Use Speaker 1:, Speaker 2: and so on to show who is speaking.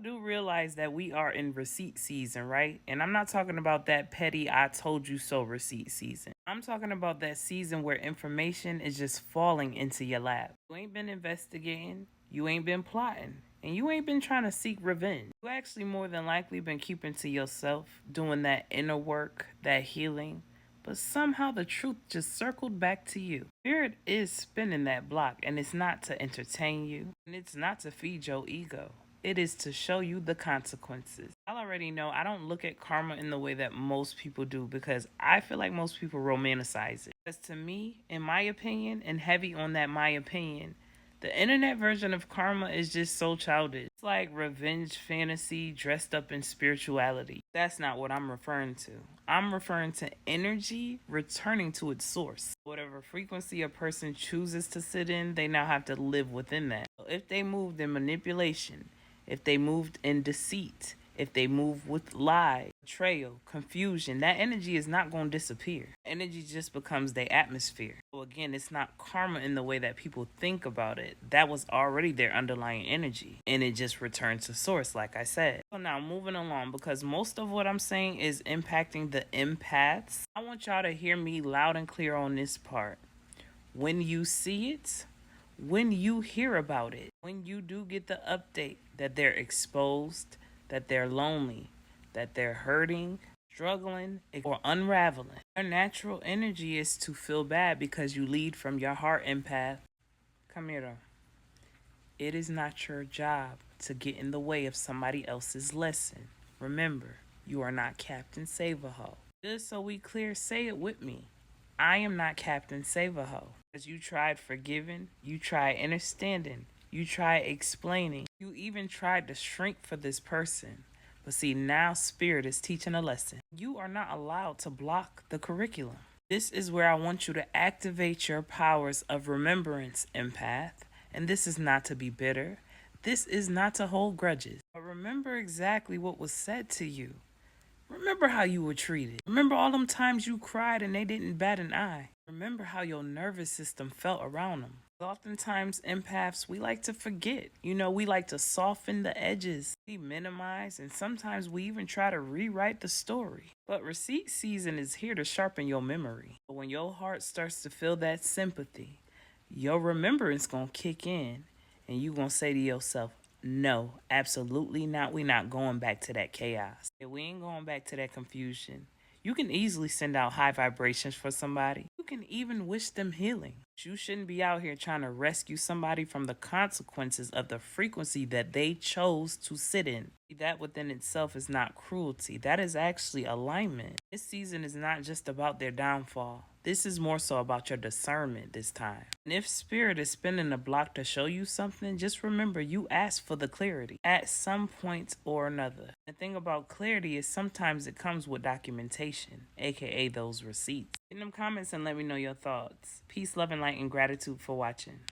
Speaker 1: do realize that we are in receipt season, right? And I'm not talking about that petty I told you so receipt season. I'm talking about that season where information is just falling into your lap. You ain't been investigating, you ain't been plotting, and you ain't been trying to seek revenge. You actually more than likely been keeping to yourself, doing that inner work, that healing. But somehow the truth just circled back to you. Spirit is spinning that block, and it's not to entertain you, and it's not to feed your ego. It is to show you the consequences. I already know I don't look at karma in the way that most people do because I feel like most people romanticize it. Because to me, in my opinion, and heavy on that my opinion, the internet version of karma is just so childish. It's like revenge fantasy dressed up in spirituality. That's not what I'm referring to. I'm referring to energy returning to its source. Whatever frequency a person chooses to sit in, they now have to live within that. If they moved in manipulation, if they moved in deceit, if they move with lie, betrayal, confusion, that energy is not going to disappear. Energy just becomes their atmosphere. So again, it's not karma in the way that people think about it. That was already their underlying energy, and it just returns to source, like I said. So now moving along, because most of what I'm saying is impacting the empaths, I want y'all to hear me loud and clear on this part. When you see it, when you hear about it, when you do get the update that they're exposed, that they're lonely, that they're hurting, struggling, or unraveling. Your natural energy is to feel bad because you lead from your heart, empath. Come here though. It is not your job to get in the way of somebody else's lesson. Remember, you are not Captain Save-A-Ho. Just so we clear, say it with me. I am not Captain Save-A-Ho. Because you tried forgiving, you tried understanding, you tried explaining, you even tried to shrink for this person. But see, now Spirit is teaching a lesson. You are not allowed to block the curriculum. This is where I want you to activate your powers of remembrance, empath. And this is not to be bitter. This is not to hold grudges. But remember exactly what was said to you. Remember how you were treated. Remember all them times you cried and they didn't bat an eye. Remember how your nervous system felt around them. Oftentimes, empaths, we like to forget. We like to soften the edges. We minimize, and sometimes we even try to rewrite the story. But receipt season is here to sharpen your memory. But when your heart starts to feel that sympathy, your remembrance gonna kick in, and you gonna say to yourself, no, absolutely not. We not going back to that chaos. We ain't going back to that confusion. You can easily send out high vibrations for somebody. You can even wish them healing. You shouldn't be out here trying to rescue somebody from the consequences of the frequency that they chose to sit in. That within itself is not cruelty. That is actually alignment. This season is not just about their downfall. This is more so about your discernment this time. And if Spirit is spinning a block to show you something, just remember you asked for the clarity at some point or another. The thing about clarity is sometimes it comes with documentation, aka those receipts. In them comments and let me know your thoughts. Peace, love, and light, and gratitude for watching.